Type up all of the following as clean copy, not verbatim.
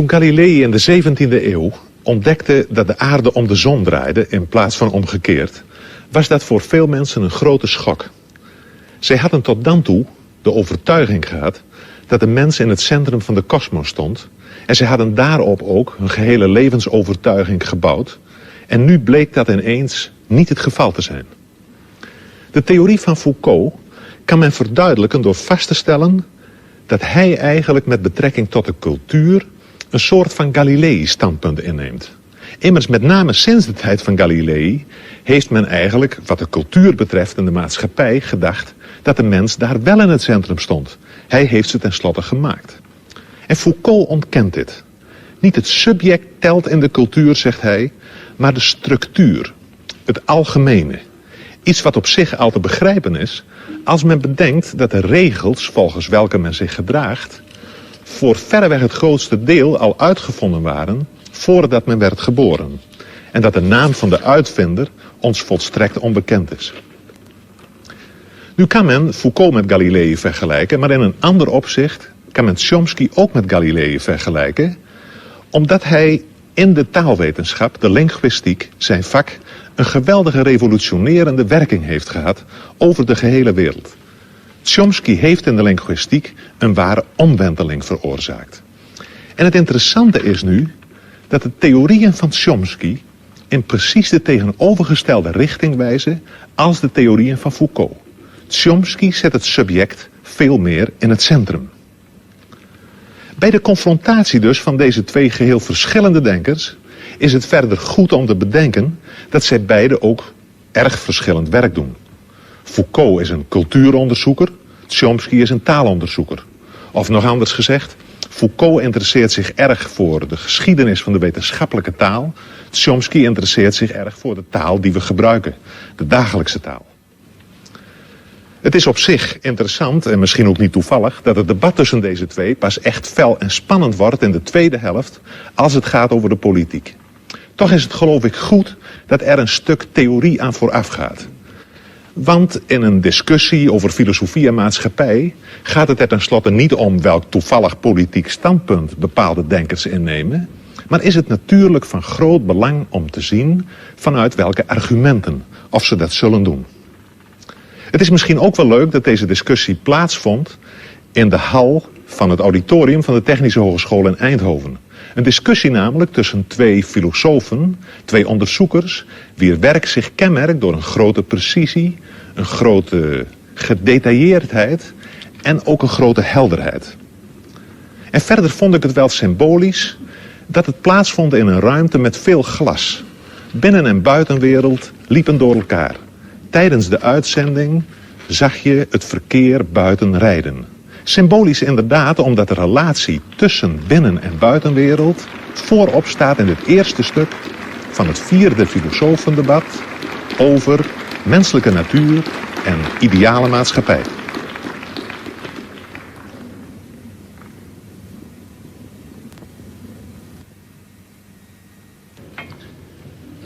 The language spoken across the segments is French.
Toen Galilei in de 17e eeuw ontdekte dat de aarde om de zon draaide in plaats van omgekeerd, was dat voor veel mensen een grote schok. Zij hadden tot dan toe de overtuiging gehad dat de mens in het centrum van de kosmos stond, en zij hadden daarop ook hun gehele levensovertuiging gebouwd, en nu bleek dat ineens niet het geval te zijn. De theorie van Foucault kan men verduidelijken door vast te stellen dat hij eigenlijk met betrekking tot de cultuur een soort van Galilei-standpunt inneemt. Immers met name sinds de tijd van Galilei heeft men eigenlijk, wat de cultuur betreft en de maatschappij, gedacht dat de mens daar wel in het centrum stond. Hij heeft ze tenslotte gemaakt. En Foucault ontkent dit. Niet het subject telt in de cultuur, zegt hij, maar de structuur, het algemene. Iets wat op zich al te begrijpen is, als men bedenkt dat de regels volgens welke men zich gedraagt voor verreweg het grootste deel al uitgevonden waren voordat men werd geboren. En dat de naam van de uitvinder ons volstrekt onbekend is. Nu kan men Foucault met Galilei vergelijken, maar in een ander opzicht kan men Chomsky ook met Galilei vergelijken, omdat hij in de taalwetenschap, de linguïstiek, zijn vak, een geweldige revolutionerende werking heeft gehad over de gehele wereld. Chomsky heeft in de linguïstiek een ware omwenteling veroorzaakt. En het interessante is nu dat de theorieën van Chomsky in precies de tegenovergestelde richting wijzen als de theorieën van Foucault. Chomsky zet het subject veel meer in het centrum. Bij de confrontatie dus van deze twee geheel verschillende denkers is het verder goed om te bedenken dat zij beide ook erg verschillend werk doen. Foucault is een cultuuronderzoeker, Chomsky is een taalonderzoeker. Of nog anders gezegd, Foucault interesseert zich erg voor de geschiedenis van de wetenschappelijke taal. Chomsky interesseert zich erg voor de taal die we gebruiken, de dagelijkse taal. Het is op zich interessant, en misschien ook niet toevallig, dat het debat tussen deze twee pas echt fel en spannend wordt in de tweede helft als het gaat over de politiek. Toch is het geloof ik goed dat er een stuk theorie aan vooraf gaat. Want in een discussie over filosofie en maatschappij gaat het er tenslotte niet om welk toevallig politiek standpunt bepaalde denkers innemen, maar is het natuurlijk van groot belang om te zien vanuit welke argumenten of ze dat zullen doen. Het is misschien ook wel leuk dat deze discussie plaatsvond in de hal van het auditorium van de Technische Hogeschool in Eindhoven. Een discussie namelijk tussen twee filosofen, twee onderzoekers, wier werk zich kenmerkt door een grote precisie, een grote gedetailleerdheid en ook een grote helderheid. En verder vond ik het wel symbolisch dat het plaatsvond in een ruimte met veel glas. Binnen- en buitenwereld liepen door elkaar. Tijdens de uitzending zag je het verkeer buiten rijden. Symbolisch inderdaad omdat de relatie tussen binnen- en buitenwereld voorop staat in het eerste stuk van het 4e filosofendebat over menselijke natuur en ideale maatschappij.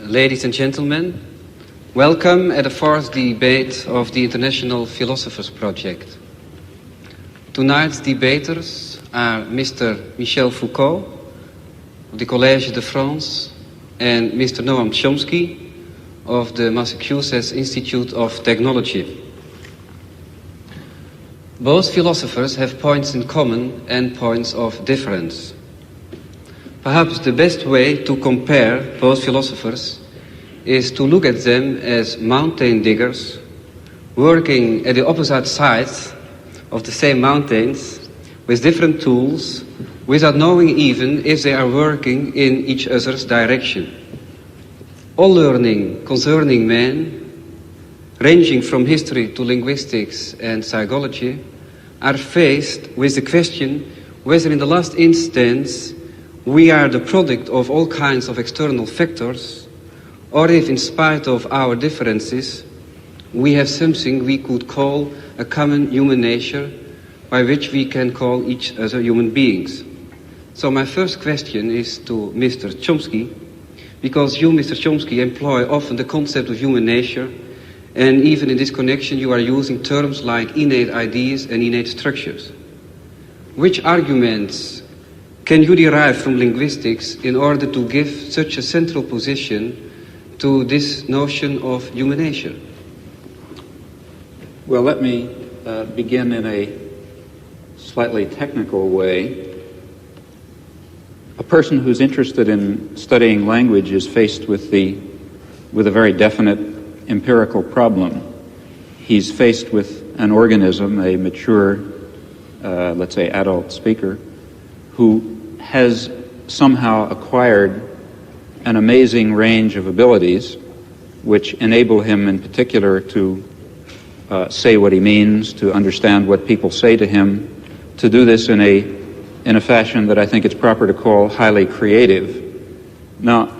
Ladies and gentlemen, welcome at the 4th debate of the International Philosophers Project. Tonight's debaters are Mr. Michel Foucault of the Collège de France and Mr. Noam Chomsky of the Massachusetts Institute of Technology. Both philosophers have points in common and points of difference. Perhaps the best way to compare both philosophers is to look at them as mountain diggers working at the opposite sides of the same mountains with different tools without knowing even if they are working in each other's direction. All learning concerning man, ranging from history to linguistics and psychology, are faced with the question whether in the last instance we are the product of all kinds of external factors, or if in spite of our differences we have something we could call a common human nature by which we can call each other human beings. So my first question is to Mr. Chomsky, because you, Mr. Chomsky, employ often the concept of human nature, and even in this connection you are using terms like innate ideas and innate structures. Which arguments can you derive from linguistics in order to give such a central position to this notion of human nature? Well, let me begin in a slightly technical way. A person who's interested in studying language is faced with a very definite empirical problem. He's faced with an organism, a mature, let's say adult speaker, who has somehow acquired an amazing range of abilities which enable him in particular to say what he means, to understand what people say to him, to do this in a fashion that I think it's proper to call highly creative. Now,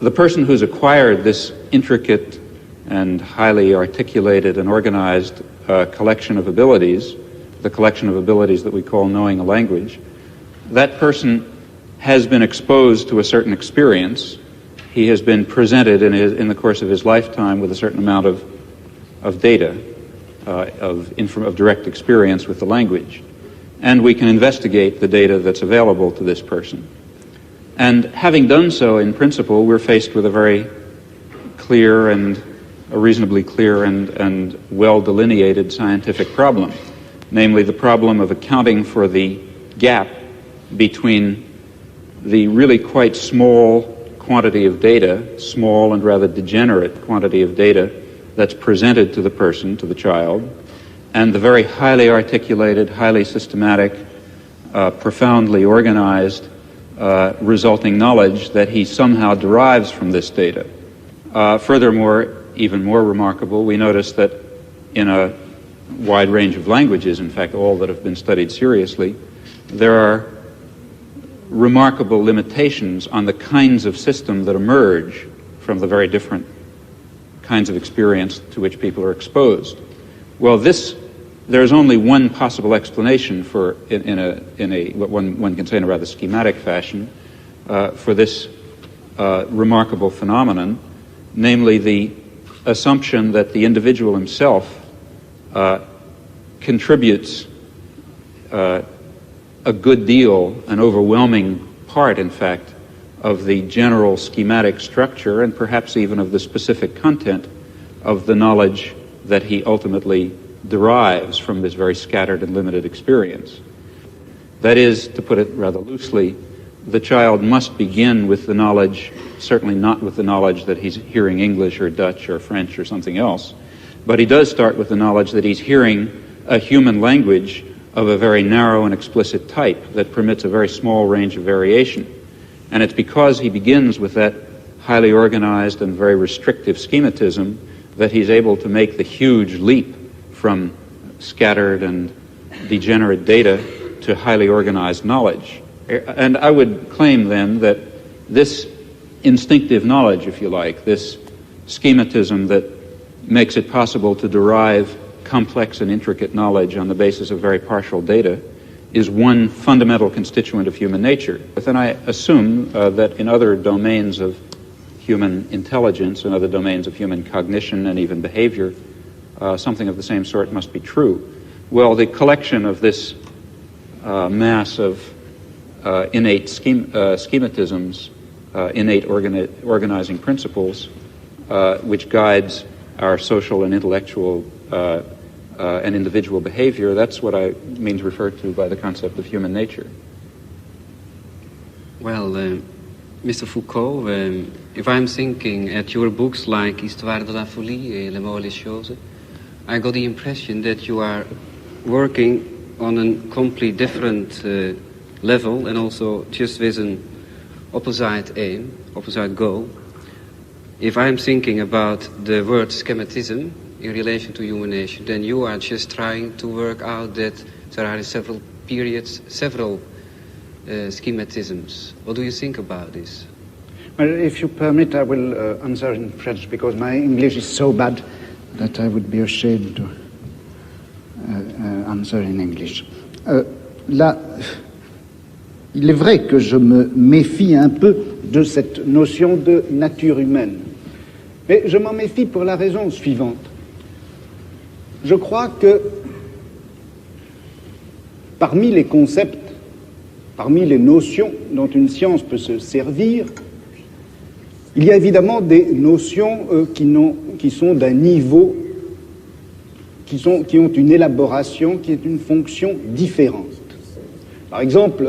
the person who's acquired this intricate and highly articulated and organized collection of abilities, the collection of abilities that we call knowing a language, that person has been exposed to a certain experience. He has been presented in the course of his lifetime with a certain amount of data, of direct experience with the language. And we can investigate the data that's available to this person. And having done so, in principle, we're faced with a very clear and a reasonably clear and well-delineated scientific problem, namely the problem of accounting for the gap between the really quite small quantity of data, small and rather degenerate quantity of data that's presented to the person, to the child, and the very highly articulated, highly systematic, profoundly organized, resulting knowledge that he somehow derives from this data. Furthermore, even more remarkable, we notice that in a wide range of languages, in fact all that have been studied seriously, there are remarkable limitations on the kinds of system that emerge from the very different kinds of experience to which people are exposed. Well, there's only one possible explanation for, what one can say in a rather schematic fashion, for this remarkable phenomenon, namely the assumption that the individual himself contributes a good deal, an overwhelming part, in fact, of the general schematic structure and perhaps even of the specific content of the knowledge that he ultimately derives from this very scattered and limited experience. That is, to put it rather loosely, the child must begin with the knowledge, certainly not with the knowledge that he's hearing English or Dutch or French or something else, but he does start with the knowledge that he's hearing a human language of a very narrow and explicit type that permits a very small range of variation. And it's because he begins with that highly organized and very restrictive schematism that he's able to make the huge leap from scattered and degenerate data to highly organized knowledge. And I would claim then that this instinctive knowledge, if you like, this schematism that makes it possible to derive complex and intricate knowledge on the basis of very partial data, is one fundamental constituent of human nature. But then I assume that in other domains of human intelligence and other domains of human cognition and even behavior, something of the same sort must be true. Well, the collection of this mass of innate schematisms, innate organizing principles, which guides our social and intellectual and individual behavior, that's what I mean to refer to by the concept of human nature. Well, Mr. Foucault, if I'm thinking at your books like Histoire de la folie et Le mot et les choses, I got the impression that you are working on a completely different level and also just with an opposite aim, opposite goal. If I'm thinking about the word schematism in relation to human nature, then you are just trying to work out that there are several periods, several schematisms. What do you think about this? Well, if you permit, I will answer in French because my English is so bad that I would be ashamed to answer in English. Là, il est vrai que je me méfie un peu de cette notion de nature humaine. Mais je m'en méfie pour la raison suivante. Je crois que parmi les concepts parmi les notions dont une science peut se servir, il y a évidemment des notions qui sont d'un niveau, qui ont une élaboration, qui est une fonction différente. Par exemple,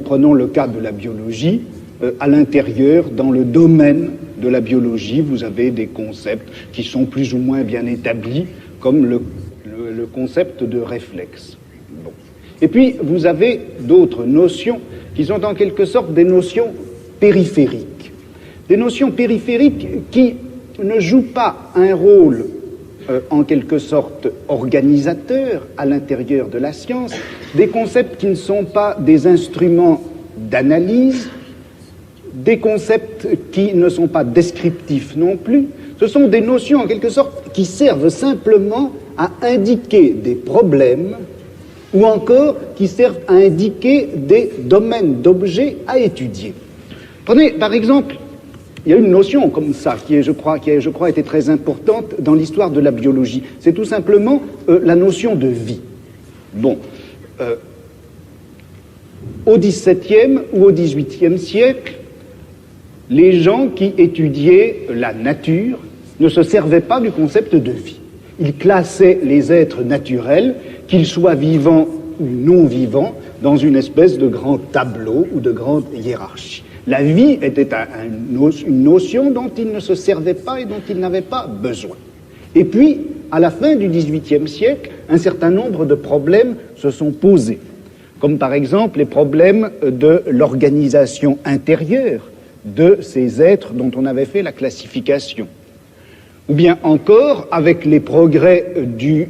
prenons le cas de la biologie. À l'intérieur, dans le domaine de la biologie, vous avez des concepts qui sont plus ou moins bien établis, comme le concept de réflexe. Bon. Et puis, vous avez d'autres notions qui sont en quelque sorte des notions périphériques. Des notions périphériques qui ne jouent pas un rôle en quelque sorte organisateur à l'intérieur de la science, des concepts qui ne sont pas des instruments d'analyse, des concepts qui ne sont pas descriptifs non plus. Ce sont des notions en quelque sorte qui servent simplement à indiquer des problèmes ou encore qui servent à indiquer des domaines d'objets à étudier. Prenez par exemple, il y a une notion comme ça qui, je crois, été très importante dans l'histoire de la biologie. C'est tout simplement la notion de vie. Bon, au XVIIe ou au XVIIIe siècle, les gens qui étudiaient la nature ne se servaient pas du concept de vie. Ils classaient les êtres naturels, qu'ils soient vivants ou non vivants, dans une espèce de grand tableau ou de grande hiérarchie. La vie était une notion dont ils ne se servaient pas et dont ils n'avaient pas besoin. Et puis, à la fin du XVIIIe siècle, un certain nombre de problèmes se sont posés, comme par exemple les problèmes de l'organisation intérieure de ces êtres dont on avait fait la classification. Ou bien encore, avec les progrès du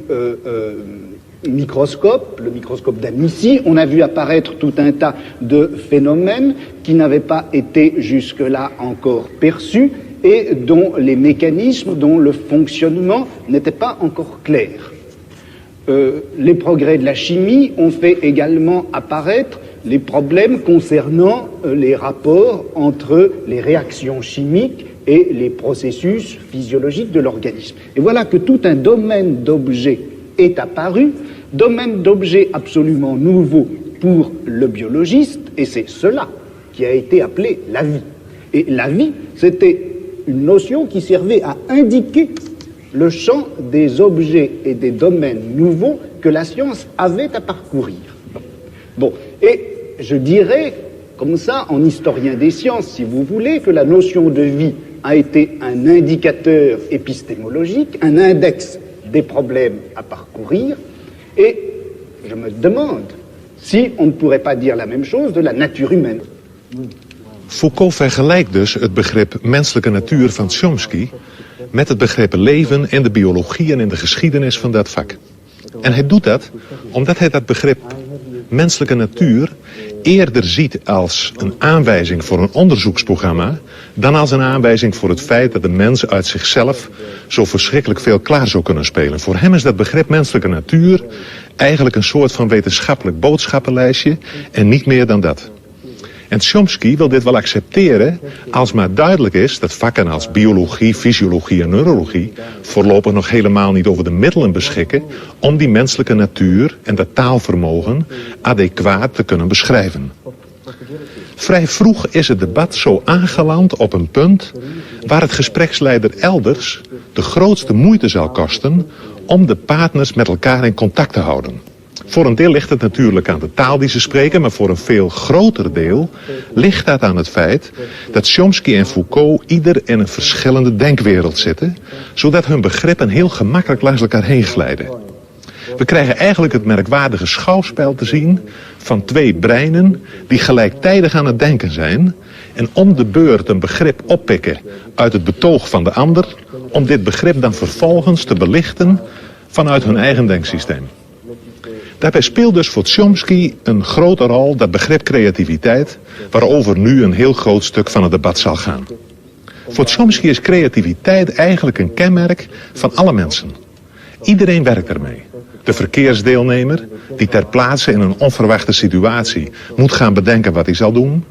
microscope, le microscope d'Amici, on a vu apparaître tout un tas de phénomènes qui n'avaient pas été jusque-là encore perçus et dont les mécanismes, dont le fonctionnement n'était pas encore clair. Les progrès de la chimie ont fait également apparaître les problèmes concernant les rapports entre les réactions chimiques et les processus physiologiques de l'organisme. Et voilà que tout un domaine d'objets est apparu, domaine d'objets absolument nouveau pour le biologiste, et c'est cela qui a été appelé la vie. Et la vie, c'était une notion qui servait à indiquer le champ des objets et des domaines nouveaux que la science avait à parcourir. Bon, et je dirais, comme ça, en historien des sciences, si vous voulez, que la notion de vie a été un indicateur épistémologique, un index des problèmes à parcourir, et je me demande si on ne pourrait pas dire la même chose de la nature humaine. Foucault vergelijkt dus het begrip menselijke natuur van Chomsky met het begrip leven in de biologie en in de geschiedenis van dat vak. En hij doet dat omdat hij dat begrip menselijke natuur eerder ziet als een aanwijzing voor een onderzoeksprogramma dan als een aanwijzing voor het feit dat de mens uit zichzelf zo verschrikkelijk veel klaar zou kunnen spelen. Voor hem is dat begrip menselijke natuur eigenlijk een soort van wetenschappelijk boodschappenlijstje en niet meer dan dat. En Chomsky wil dit wel accepteren als maar duidelijk is dat vakken als biologie, fysiologie en neurologie voorlopig nog helemaal niet over de middelen beschikken om die menselijke natuur en dat taalvermogen adequaat te kunnen beschrijven. Vrij vroeg is het debat zo aangeland op een punt waar het gespreksleider elders de grootste moeite zal kosten om de partners met elkaar in contact te houden. Voor een deel ligt het natuurlijk aan de taal die ze spreken, maar voor een veel groter deel ligt dat aan het feit dat Chomsky en Foucault ieder in een verschillende denkwereld zitten, zodat hun begrippen heel gemakkelijk langs elkaar heen glijden. We krijgen eigenlijk het merkwaardige schouwspel te zien van twee breinen die gelijktijdig aan het denken zijn en om de beurt een begrip oppikken uit het betoog van de ander, om dit begrip dan vervolgens te belichten vanuit hun eigen denksysteem. Daarbij speelt dus voor Chomsky een grote rol dat begrip creativiteit, waarover nu een heel groot stuk van het debat zal gaan. Voor Chomsky is creativiteit eigenlijk een kenmerk van alle mensen. Iedereen werkt ermee. De verkeersdeelnemer, die ter plaatse in een onverwachte situatie moet gaan bedenken wat hij zal doen.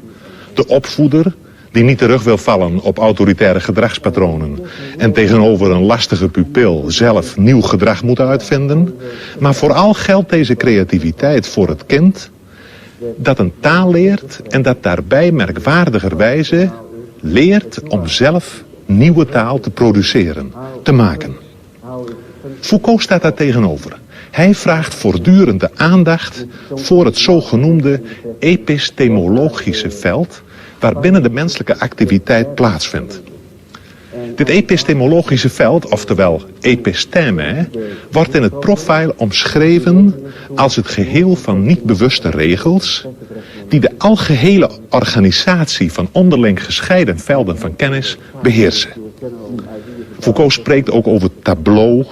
De opvoeder, die niet terug wil vallen op autoritaire gedragspatronen en tegenover een lastige pupil zelf nieuw gedrag moet uitvinden. Maar vooral geldt deze creativiteit voor het kind dat een taal leert en dat daarbij merkwaardigerwijze leert om zelf nieuwe taal te produceren, te maken. Foucault staat daar tegenover. Hij vraagt voortdurend de aandacht voor het zogenoemde epistemologische veld waarbinnen de menselijke activiteit plaatsvindt. Dit epistemologische veld, oftewel episteme, wordt in het profiel omschreven als het geheel van niet bewuste regels die de algehele organisatie van onderling gescheiden velden van kennis beheersen. Foucault spreekt ook over tableau,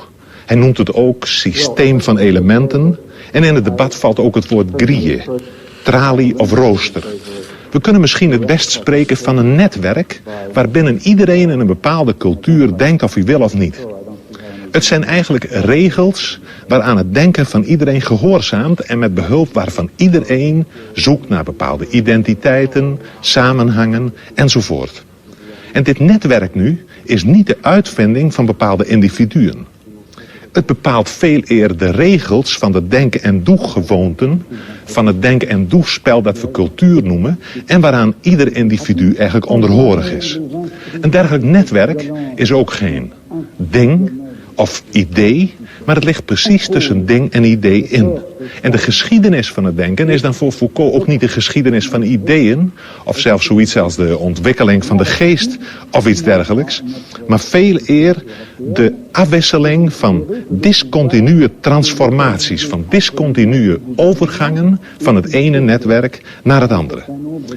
hij noemt het ook systeem van elementen en in het debat valt ook het woord grille, tralie of rooster. We kunnen misschien het best spreken van een netwerk waarbinnen iedereen in een bepaalde cultuur denkt of hij wil of niet. Het zijn eigenlijk regels waaraan het denken van iedereen gehoorzaamt en met behulp waarvan iedereen zoekt naar bepaalde identiteiten, samenhangen enzovoort. En dit netwerk nu is niet de uitvinding van bepaalde individuen. Het bepaalt veel eer de regels van de denken- en doegewoonten, van het denken- en doespel dat we cultuur noemen en waaraan ieder individu eigenlijk onderhorig is. Een dergelijk netwerk is ook geen ding of idee, maar het ligt precies tussen ding en idee in. En de geschiedenis van het denken is dan voor Foucault ook niet de geschiedenis van ideeën, of zelfs zoiets als de ontwikkeling van de geest of iets dergelijks, maar veel eer de afwisseling van discontinue transformaties, van discontinue overgangen van het ene netwerk naar het andere.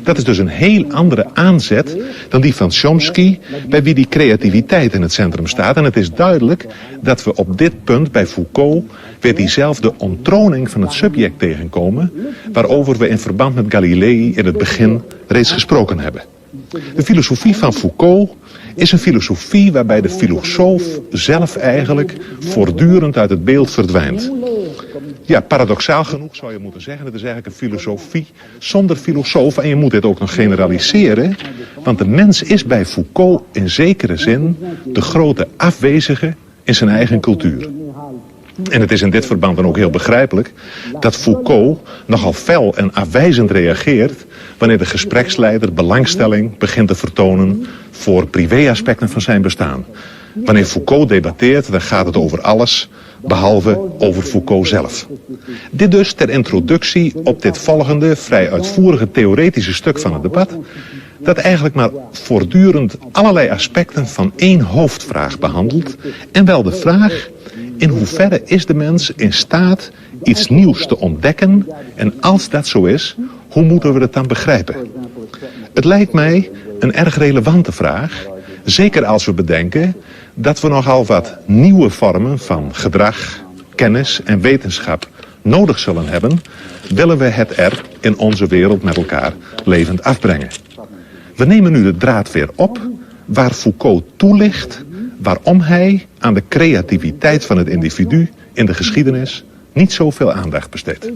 Dat is dus een heel andere aanzet dan die van Chomsky, bij wie die creativiteit in het centrum staat. En het is duidelijk dat we op dit punt bij Foucault weer diezelfde onttroning van het subject tegenkomen, waarover we in verband met Galilei in het begin reeds gesproken hebben. De filosofie van Foucault is een filosofie waarbij de filosoof zelf eigenlijk voortdurend uit het beeld verdwijnt. Ja, paradoxaal genoeg zou je moeten zeggen, het is eigenlijk een filosofie zonder filosoof. En je moet dit ook nog generaliseren, want de mens is bij Foucault in zekere zin de grote afwezige in zijn eigen cultuur. En het is in dit verband dan ook heel begrijpelijk dat Foucault nogal fel en afwijzend reageert wanneer de gespreksleider belangstelling begint te vertonen voor privéaspecten van zijn bestaan. Wanneer Foucault debatteert, dan gaat het over alles behalve over Foucault zelf. Dit dus ter introductie op dit volgende vrij uitvoerige theoretische stuk van het debat, dat eigenlijk maar voortdurend allerlei aspecten van één hoofdvraag behandelt, en wel de vraag: in hoeverre is de mens in staat iets nieuws te ontdekken, en als dat zo is, hoe moeten we het dan begrijpen? Het lijkt mij een erg relevante vraag, zeker als we bedenken dat we nogal wat nieuwe vormen van gedrag, kennis en wetenschap nodig zullen hebben, willen we het er in onze wereld met elkaar levend afbrengen. We nemen nu de draad weer op waar Foucault toelicht waarom hij aan de creativiteit van het individu in de geschiedenis niet zoveel aandacht besteedt.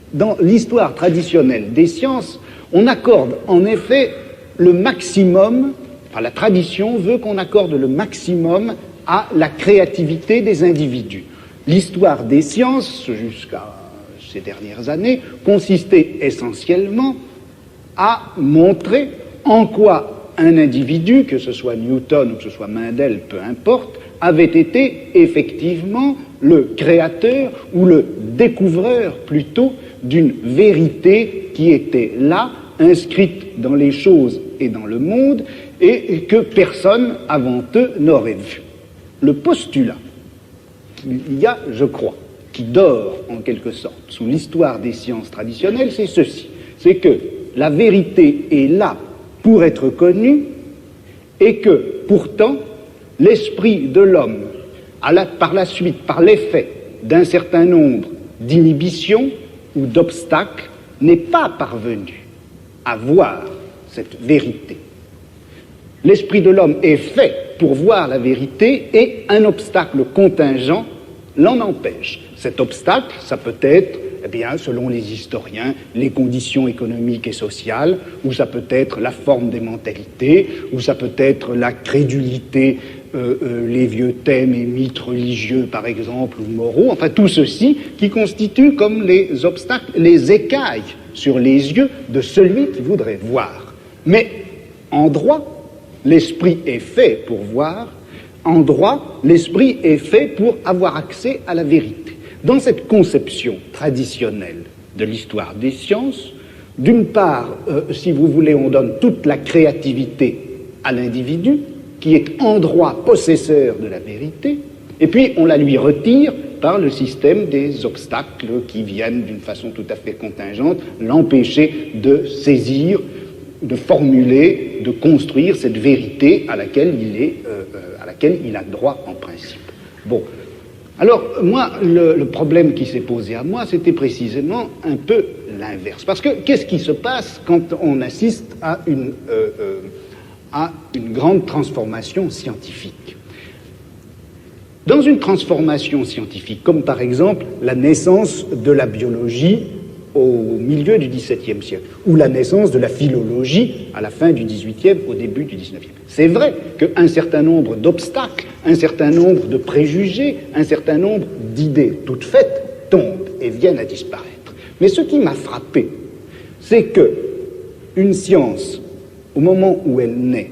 Dans l'histoire traditionnelle des sciences, on accorde en effet le maximum, enfin la tradition veut qu'on accorde le maximum à la créativité des individus. L'histoire des sciences, jusqu'à ces dernières années, consistait essentiellement à montrer en quoi un individu, que ce soit Newton ou que ce soit Mendel, peu importe, avait été effectivement le créateur ou le découvreur plutôt d'une vérité qui était là, inscrite dans les choses et dans le monde, et que personne avant eux n'aurait vu. Le postulat, il y a, je crois, qui dort en quelque sorte sous l'histoire des sciences traditionnelles, c'est ceci, c'est que la vérité est là pour être connue et que pourtant l'esprit de l'homme, par la suite, par l'effet d'un certain nombre d'inhibitions ou d'obstacles, n'est pas parvenu à voir cette vérité. L'esprit de l'homme est fait pour voir la vérité et un obstacle contingent l'en empêche. Cet obstacle, ça peut être, eh bien, selon les historiens, les conditions économiques et sociales, ou ça peut être la forme des mentalités, ou ça peut être la crédulité les vieux thèmes et mythes religieux, par exemple, ou moraux, enfin tout ceci qui constitue comme les obstacles, les écailles sur les yeux de celui qui voudrait voir. Mais en droit, l'esprit est fait pour voir, en droit, l'esprit est fait pour avoir accès à la vérité. Dans cette conception traditionnelle de l'histoire des sciences, d'une part, si vous voulez, on donne toute la créativité à l'individu, qui est en droit possesseur de la vérité, et puis on la lui retire par le système des obstacles qui viennent d'une façon tout à fait contingente l'empêcher de saisir, de formuler, de construire cette vérité à laquelle il a droit en principe. Bon. Alors, moi, le problème qui s'est posé à moi, c'était précisément un peu l'inverse. Parce que qu'est-ce qui se passe quand on assiste à une grande transformation scientifique? Dans une transformation scientifique, comme par exemple la naissance de la biologie au milieu du XVIIe siècle, ou la naissance de la philologie à la fin du XVIIIe, au début du XIXe. C'est vrai qu'un certain nombre d'obstacles, un certain nombre de préjugés, un certain nombre d'idées toutes faites tombent et viennent à disparaître. Mais ce qui m'a frappé, c'est que une science, au moment où elle naît,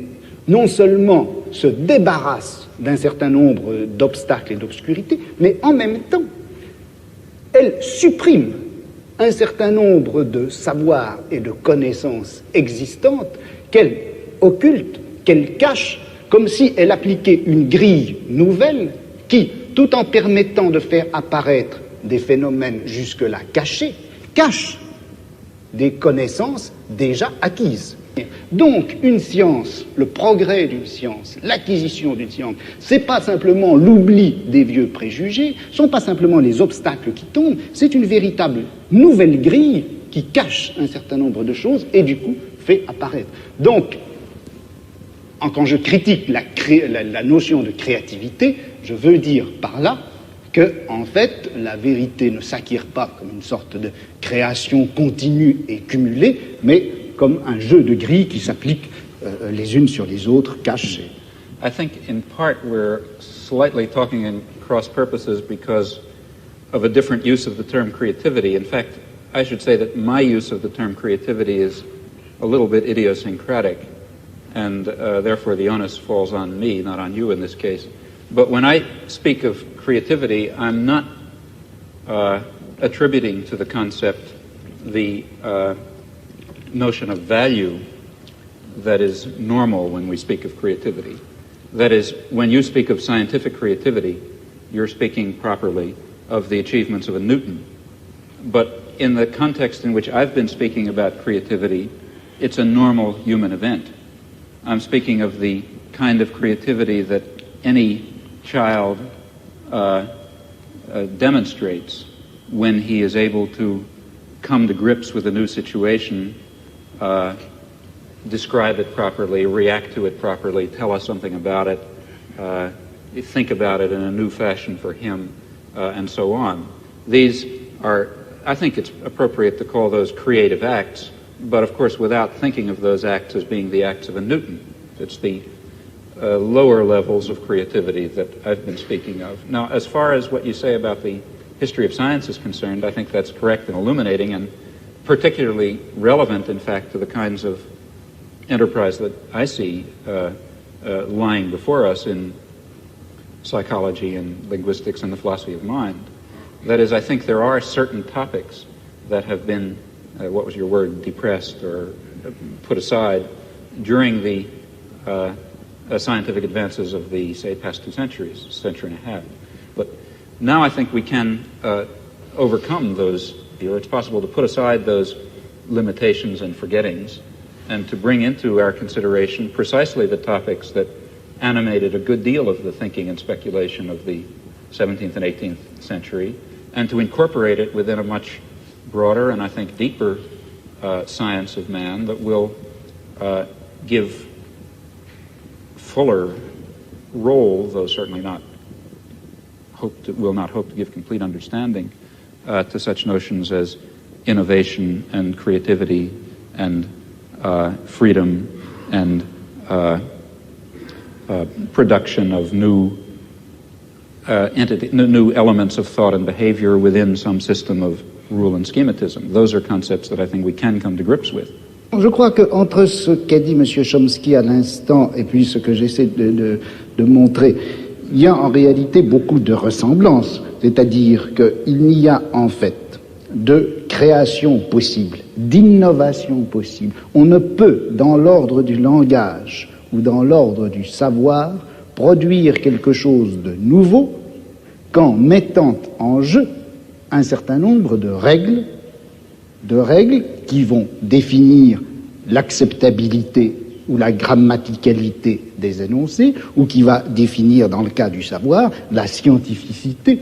non seulement se débarrasse d'un certain nombre d'obstacles et d'obscurités, mais en même temps, elle supprime un certain nombre de savoirs et de connaissances existantes qu'elle occulte, qu'elle cache, comme si elle appliquait une grille nouvelle qui, tout en permettant de faire apparaître des phénomènes jusque-là cachés, cache des connaissances déjà acquises. Donc, une science, le progrès d'une science, l'acquisition d'une science, c'est pas simplement l'oubli des vieux préjugés, ce sont pas simplement les obstacles qui tombent, c'est une véritable nouvelle grille qui cache un certain nombre de choses et du coup fait apparaître. Donc, quand je critique la notion de créativité, je veux dire par là que, en fait, la vérité ne s'acquiert pas comme une sorte de création continue et cumulée, mais comme un jeu de grilles qui s'appliquent les unes sur les autres, cachées. I think in part we're slightly talking in cross purposes because of a different use of the term creativity. In fact, I should say that my use of the term creativity is a little bit idiosyncratic, and therefore the onus falls on me, not on you in this case. But when I speak of creativity, I'm not attributing to the concept the notion of value that is normal when we speak of creativity. That is, when you speak of scientific creativity, you're speaking properly of the achievements of a Newton. But in the context in which I've been speaking about creativity, it's a normal human event. I'm speaking of the kind of creativity that any child demonstrates when he is able to come to grips with a new situation, describe it properly, react to it properly, tell us something about it, think about it in a new fashion for him, and so on. These are, I think it's appropriate to call those creative acts, but of course without thinking of those acts as being the acts of a Newton. It's the lower levels of creativity that I've been speaking of. Now, as far as what you say about the history of science is concerned, I think that's correct and illuminating and particularly relevant, in fact, to the kinds of enterprise that I see lying before us in psychology and linguistics and the philosophy of mind. That is, I think there are certain topics that have been, what was your word, depressed or put aside during the scientific advances of the, say, past 2 centuries, century and a half. But now I think we can overcome those, or it's possible to put aside those limitations and forgettings and to bring into our consideration precisely the topics that animated a good deal of the thinking and speculation of the 17th and 18th century, and to incorporate it within a much broader and I think deeper science of man that will give fuller role, though certainly not will not hope to give complete understanding to such notions as innovation and creativity and freedom and production of new new elements of thought and behavior within some system of rule and schematism. Those are concepts that I think we can come to grips with. Je crois qu'entre ce qu'a dit M. Chomsky à l'instant et puis ce que j'essaie de montrer, il y a en réalité beaucoup de ressemblances. C'est-à-dire qu'il n'y a en fait de création possible, d'innovation possible. On ne peut, dans l'ordre du langage ou dans l'ordre du savoir, produire quelque chose de nouveau qu'en mettant en jeu un certain nombre de règles qui vont définir l'acceptabilité ou la grammaticalité des énoncés, ou qui va définir, dans le cas du savoir, la scientificité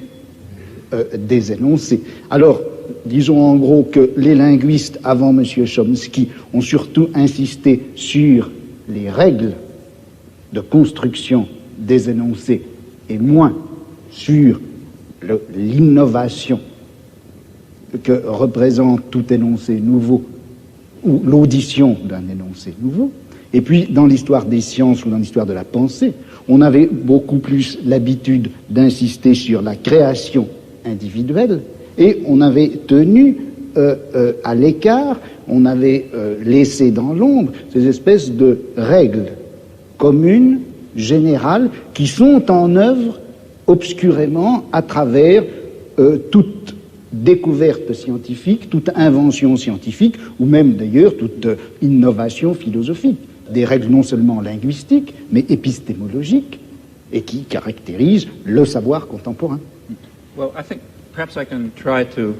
des énoncés. Alors, disons en gros que les linguistes avant M. Chomsky ont surtout insisté sur les règles de construction des énoncés et moins sur l'innovation que représente tout énoncé nouveau ou l'audition d'un énoncé nouveau. Et puis, dans l'histoire des sciences ou dans l'histoire de la pensée, on avait beaucoup plus l'habitude d'insister sur la création individuelle et on avait tenu à l'écart, on avait laissé dans l'ombre ces espèces de règles communes, générales, qui sont en œuvre obscurément à travers toute découverte scientifique, toute invention scientifique, ou même d'ailleurs toute innovation philosophique. Des règles non seulement linguistiques, mais épistémologiques, et qui caractérisent le savoir contemporain. Well, I think perhaps I can try to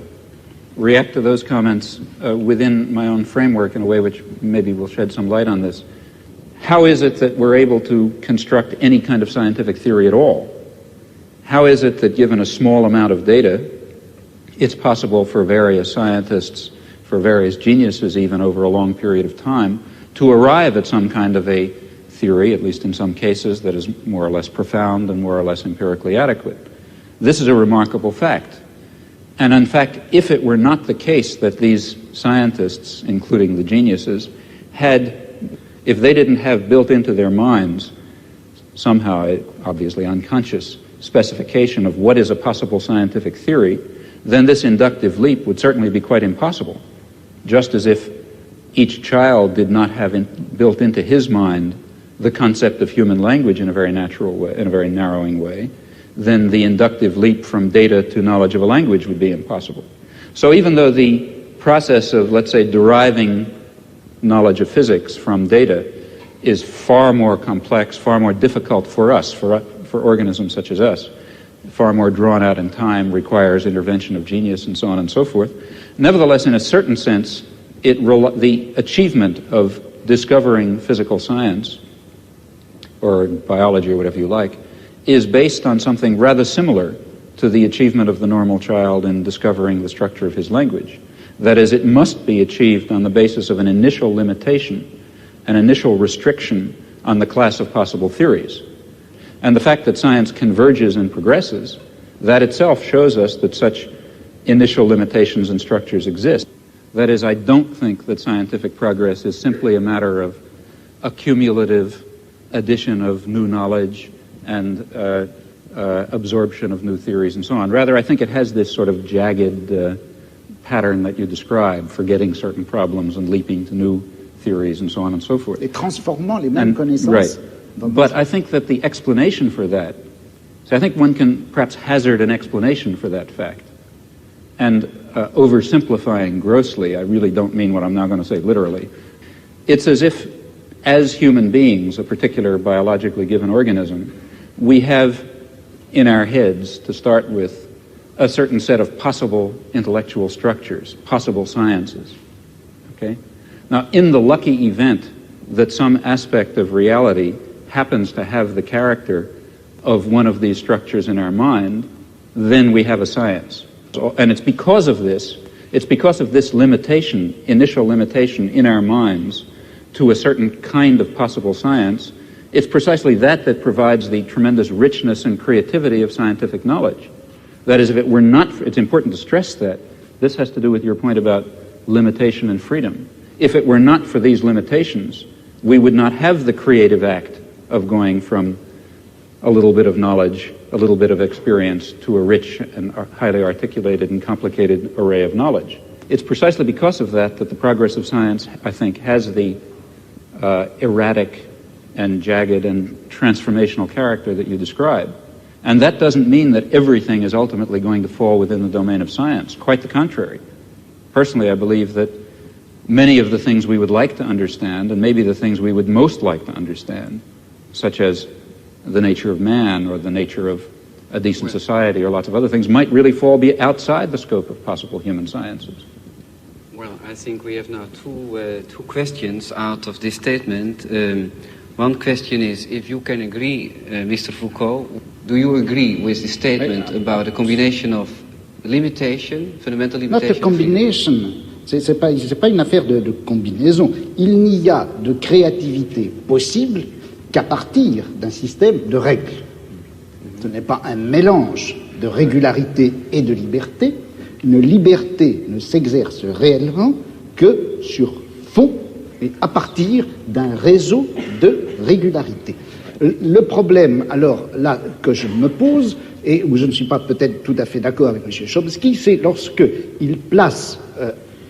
react to those comments within my own framework in a way which maybe will shed some light on this. How is it that we're able to construct any kind of scientific theory at all? How is it that given a small amount of data, it's possible for various scientists, for various geniuses even over a long period of time, to arrive at some kind of a theory, at least in some cases, that is more or less profound and more or less empirically adequate? This is a remarkable fact. And in fact, if it were not the case that these scientists, including the geniuses, if they didn't have built into their minds somehow, obviously unconscious, specification of what is a possible scientific theory, then this inductive leap would certainly be quite impossible. Just as if each child did not have built into his mind the concept of human language in a very natural way, in a very narrowing way, then the inductive leap from data to knowledge of a language would be impossible. So even though the process of, let's say, deriving knowledge of physics from data is far more complex, far more difficult for us, for organisms such as us, far more drawn out in time, requires intervention of genius and so on and so forth. Nevertheless, in a certain sense, the achievement of discovering physical science, or biology or whatever you like, is based on something rather similar to the achievement of the normal child in discovering the structure of his language. That is, it must be achieved on the basis of an initial limitation, an initial restriction on the class of possible theories. And the fact that science converges and progresses, that itself shows us that such initial limitations and structures exist. That is, I don't think that scientific progress is simply a matter of a cumulative addition of new knowledge and absorption of new theories and so on. Rather, I think it has this sort of jagged pattern that you describe, forgetting certain problems and leaping to new theories and so on and so forth. Et transformant les mêmes connaissances. Right. But I think that the explanation for that, so I think one can perhaps hazard an explanation for that fact. And oversimplifying grossly, I really don't mean what I'm now going to say literally. It's as if, as human beings, a particular biologically given organism, we have in our heads, to start with, a certain set of possible intellectual structures, possible sciences. Okay? Now, in the lucky event that some aspect of reality happens to have the character of one of these structures in our mind, then we have a science. And it's because of this limitation, initial limitation in our minds to a certain kind of possible science, it's precisely that provides the tremendous richness and creativity of scientific knowledge. That is, if it were not, it's important to stress that. This has to do with your point about limitation and freedom. If it were not for these limitations, we would not have the creative act of going from a little bit of knowledge, a little bit of experience, to a rich and highly articulated and complicated array of knowledge. It's precisely because of that that the progress of science, I think, has the erratic and jagged and transformational character that you describe. And that doesn't mean that everything is ultimately going to fall within the domain of science. Quite the contrary. Personally, I believe that many of the things we would like to understand, and maybe the things we would most like to understand, such as the nature of man or the nature of a decent society or lots of other things, might really fall outside the scope of possible human sciences. Well, I think we have now two questions out of this statement. One question is, if you can agree, Mr. Foucault, do you agree with the statement about a combination of limitation, fundamental limitation? Not a combination. C'est pas une affaire de combinaison. Il n'y a de créativité possible qu'à partir d'un système de règles. Ce n'est pas un mélange de régularité et de liberté. Une liberté ne s'exerce réellement que sur fond et à partir d'un réseau de régularité. Le problème, alors là, que je me pose, et où je ne suis pas peut-être tout à fait d'accord avec M. Chomsky, c'est lorsqu'il place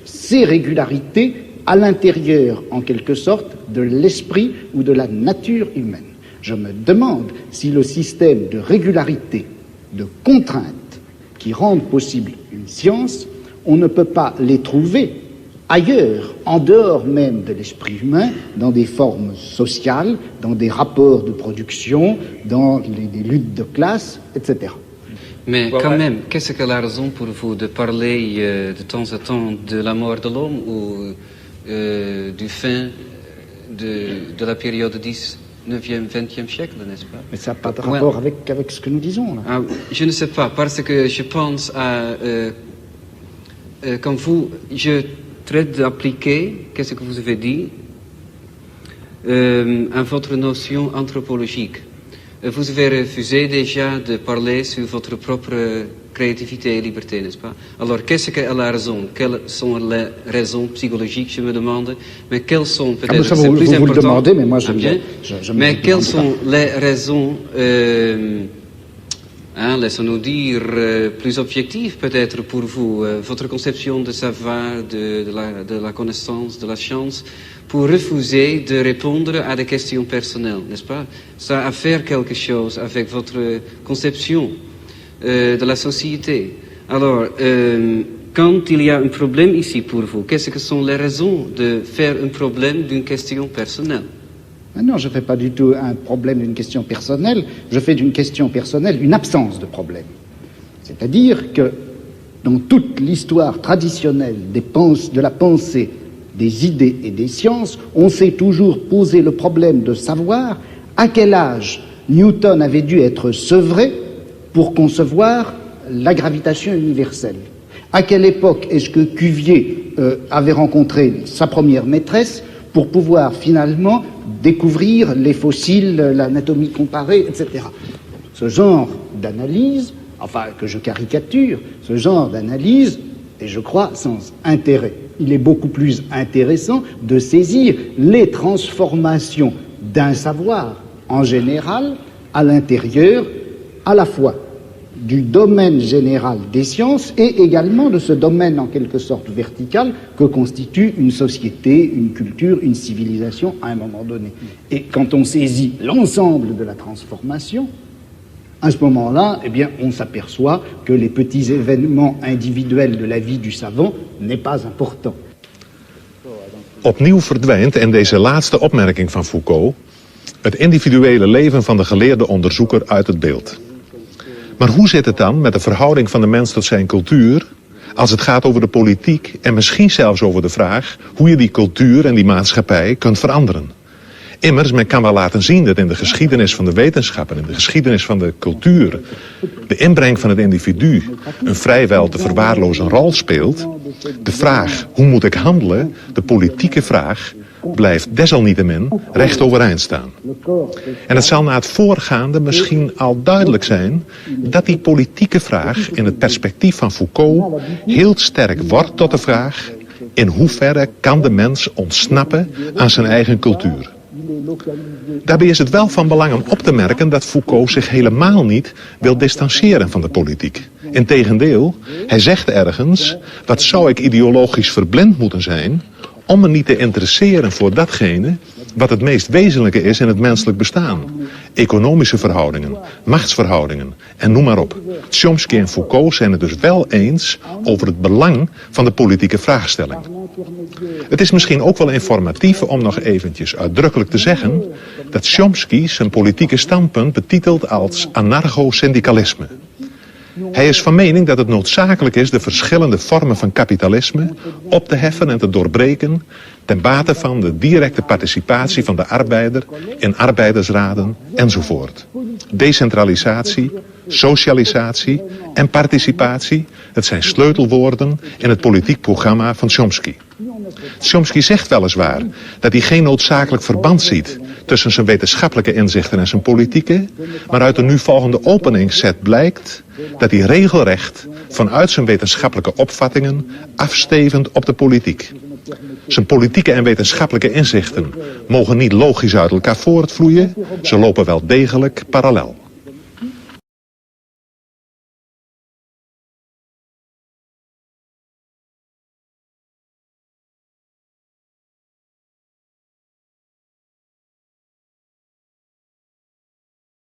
ces régularités à l'intérieur, en quelque sorte, de l'esprit ou de la nature humaine. Je me demande si le système de régularité, de contraintes, qui rendent possible une science, on ne peut pas les trouver ailleurs, en dehors même de l'esprit humain, dans des formes sociales, dans des rapports de production, dans des luttes de classe, etc. Mais quand même, qu'est-ce que la raison pour vous de parler de temps en temps de la mort de l'homme ou du fin de la période 19e, 20e siècle, n'est-ce pas? Mais ça n'a pas de rapport avec ce que nous disons, là. Ah, je ne sais pas, parce que je pense à... quand je traite d'appliquer, qu'est-ce que vous avez dit, à votre notion anthropologique. Vous avez refusé déjà de parler sur votre propre créativité et liberté, n'est-ce pas? Alors, qu'est-ce qu'elle a raison? Quelles sont les raisons psychologiques, je me demande? Mais quelles sont peut-être... c'est plus important. Vous le demandez, mais moi je mais quelles sont les raisons, laissons-nous dire, plus objectives peut-être pour vous, votre conception de savoir, de la connaissance, de la science, pour refuser de répondre à des questions personnelles, n'est-ce pas? Ça a à faire quelque chose avec votre conception de la société. Alors, quand il y a un problème ici pour vous, qu'est-ce que sont les raisons de faire un problème d'une question personnelle? Non, je ne fais pas du tout un problème d'une question personnelle, je fais d'une question personnelle une absence de problème. C'est-à-dire que dans toute l'histoire traditionnelle de la pensée, des idées et des sciences, on s'est toujours posé le problème de savoir à quel âge Newton avait dû être sevré pour concevoir la gravitation universelle. À quelle époque est-ce que Cuvier avait rencontré sa première maîtresse pour pouvoir finalement découvrir les fossiles, l'anatomie comparée, etc. Ce genre d'analyse, enfin que je caricature, ce genre d'analyse est, je crois, sans intérêt. Il est beaucoup plus intéressant de saisir les transformations d'un savoir en général à l'intérieur à la fois du domaine général des sciences et également de ce domaine en quelque sorte vertical que constitue une société, une culture, une civilisation à un moment donné. Et quand on saisit l'ensemble de la transformation, à ce moment-là, eh bien, on s'aperçoit que les petits événements individuels de la vie du savant n'est pas important. Opnieuw verdwijnt in deze laatste opmerking van Foucault het individuele leven van de geleerde onderzoeker uit het beeld. Maar hoe zit het dan met de verhouding van de mens tot zijn cultuur als het gaat over de politiek en misschien zelfs over de vraag hoe je die cultuur en die maatschappij kunt veranderen? Immers, men kan wel laten zien dat in de geschiedenis van de wetenschap en in de geschiedenis van de cultuur de inbreng van het individu een vrijwel te verwaarlozen rol speelt. De vraag, hoe moet ik handelen, de politieke vraag, blijft desalniettemin recht overeind staan. En het zal na het voorgaande misschien al duidelijk zijn dat die politieke vraag in het perspectief van Foucault heel sterk wordt tot de vraag: in hoeverre kan de mens ontsnappen aan zijn eigen cultuur? Daarbij is het wel van belang om op te merken dat Foucault zich helemaal niet wil distancieren van de politiek. Integendeel, hij zegt ergens: wat zou ik ideologisch verblind moeten zijn om me niet te interesseren voor datgene wat het meest wezenlijke is in het menselijk bestaan. Economische verhoudingen, machtsverhoudingen en noem maar op. Chomsky en Foucault zijn het dus wel eens over het belang van de politieke vraagstelling. Het is misschien ook wel informatief om nog eventjes uitdrukkelijk te zeggen dat Chomsky zijn politieke standpunt betitelt als anarcho-syndicalisme. Hij is van mening dat het noodzakelijk is de verschillende vormen van kapitalisme op te heffen en te doorbreken ten bate van de directe participatie van de arbeider in arbeidersraden enzovoort. Decentralisatie, socialisatie en participatie, het zijn sleutelwoorden in het politiek programma van Chomsky. Chomsky zegt weliswaar dat hij geen noodzakelijk verband ziet tussen zijn wetenschappelijke inzichten en zijn politieke, maar uit de nu volgende openingsset blijkt dat hij regelrecht vanuit zijn wetenschappelijke opvattingen afstevend op de politiek. Zijn politieke en wetenschappelijke inzichten mogen niet logisch uit elkaar voortvloeien, ze lopen wel degelijk parallel.